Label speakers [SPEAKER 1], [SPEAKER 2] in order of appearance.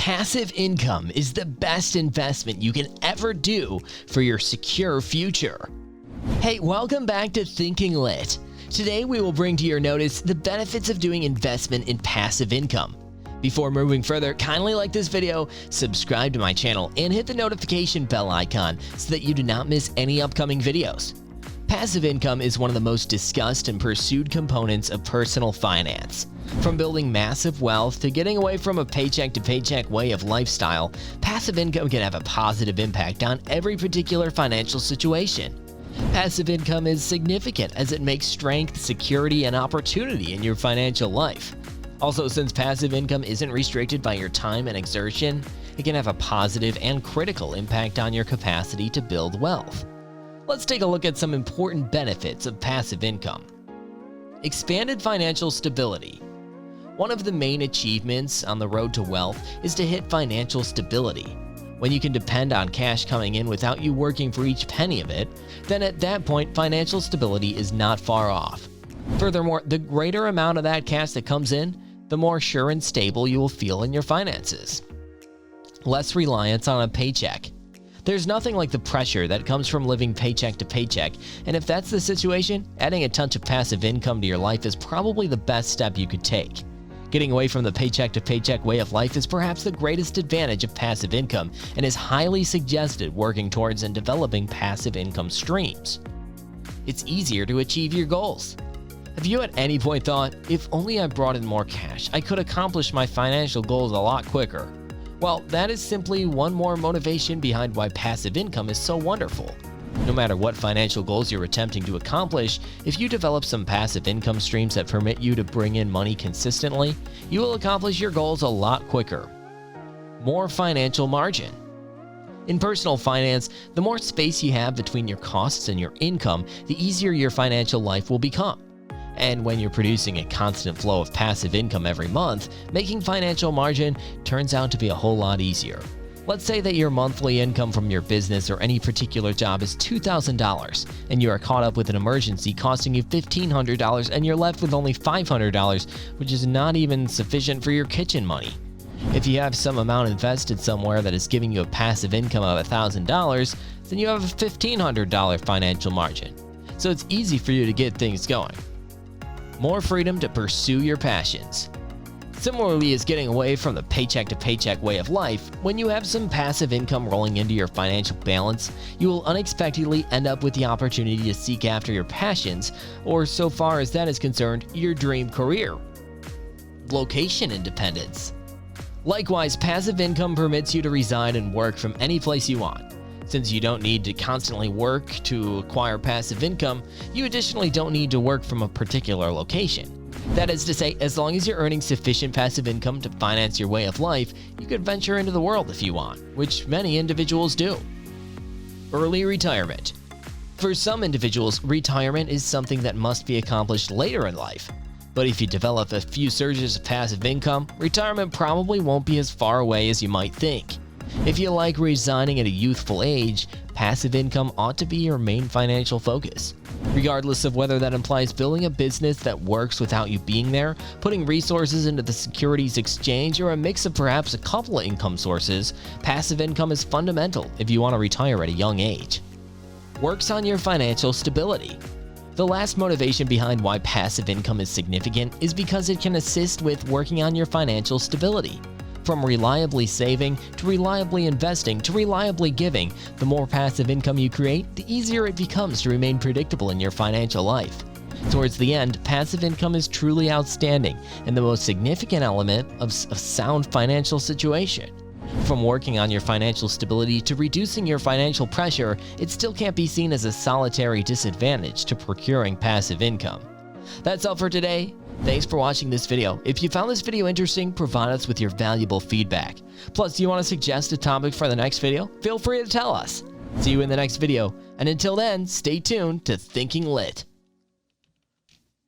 [SPEAKER 1] Passive income is the best investment you can ever do for your secure future. Hey, welcome back to Thinking Lit. Today we will bring to your notice the benefits of doing investment in passive income. Before moving further, kindly like this video, subscribe to my channel, and hit the notification bell icon so that you do not miss any upcoming videos. Passive income is one of the most discussed and pursued components of personal finance. From building massive wealth to getting away from a paycheck-to-paycheck way of lifestyle, passive income can have a positive impact on every particular financial situation. Passive income is significant as it makes strength, security, and opportunity in your financial life. Also, since passive income isn't restricted by your time and exertion, it can have a positive and critical impact on your capacity to build wealth. Let's take a look at some important benefits of passive income. Expanded financial stability. One of the main achievements on the road to wealth is to hit financial stability. When you can depend on cash coming in without you working for each penny of it, then at that point, financial stability is not far off. Furthermore, the greater amount of that cash that comes in, the more sure and stable you will feel in your finances. Less reliance on a paycheck. There's nothing like the pressure that comes from living paycheck to paycheck, and if that's the situation, adding a touch of passive income to your life is probably the best step you could take. Getting away from the paycheck to paycheck way of life is perhaps the greatest advantage of passive income and is highly suggested working towards and developing passive income streams. It's easier to achieve your goals. Have you at any point thought, if only I brought in more cash, I could accomplish my financial goals a lot quicker? Well, that is simply one more motivation behind why passive income is so wonderful. No matter what financial goals you're attempting to accomplish, if you develop some passive income streams that permit you to bring in money consistently, you will accomplish your goals a lot quicker. More financial margin. In personal finance, the more space you have between your costs and your income, the easier your financial life will become. And when you're producing a constant flow of passive income every month, making financial margin turns out to be a whole lot easier. Let's say that your monthly income from your business or any particular job is $2,000, and you are caught up with an emergency costing you $1,500 and you're left with only $500, which is not even sufficient for your kitchen money. If you have some amount invested somewhere that is giving you a passive income of $1,000, then you have a $1,500 financial margin. So it's easy for you to get things going. More freedom to pursue your passions. Similarly as getting away from the paycheck-to-paycheck way of life, when you have some passive income rolling into your financial balance, you will unexpectedly end up with the opportunity to seek after your passions, or so far as that is concerned, your dream career. Location independence. Likewise, passive income permits you to reside and work from any place you want. Since you don't need to constantly work to acquire passive income, you additionally don't need to work from a particular location. That is to say, as long as you're earning sufficient passive income to finance your way of life, you could venture into the world if you want, which many individuals do. Early retirement. For some individuals, retirement is something that must be accomplished later in life. But if you develop a few surges of passive income, retirement probably won't be as far away as you might think. If you like resigning at a youthful age, passive income ought to be your main financial focus. Regardless of whether that implies building a business that works without you being there, putting resources into the securities exchange, or a mix of perhaps a couple of income sources, passive income is fundamental if you want to retire at a young age. Works on your financial stability. The last motivation behind why passive income is significant is because it can assist with working on your financial stability. From reliably saving, to reliably investing, to reliably giving, the more passive income you create, the easier it becomes to remain predictable in your financial life. Towards the end, passive income is truly outstanding and the most significant element of a sound financial situation. From working on your financial stability to reducing your financial pressure, it still can't be seen as a solitary disadvantage to procuring passive income. That's all for today. Thanks for watching this video. If you found this video interesting, provide us with your valuable feedback. Plus, do you want to suggest a topic for the next video? Feel free to tell us. See you in the next video, and until then, stay tuned to Thinking Lit.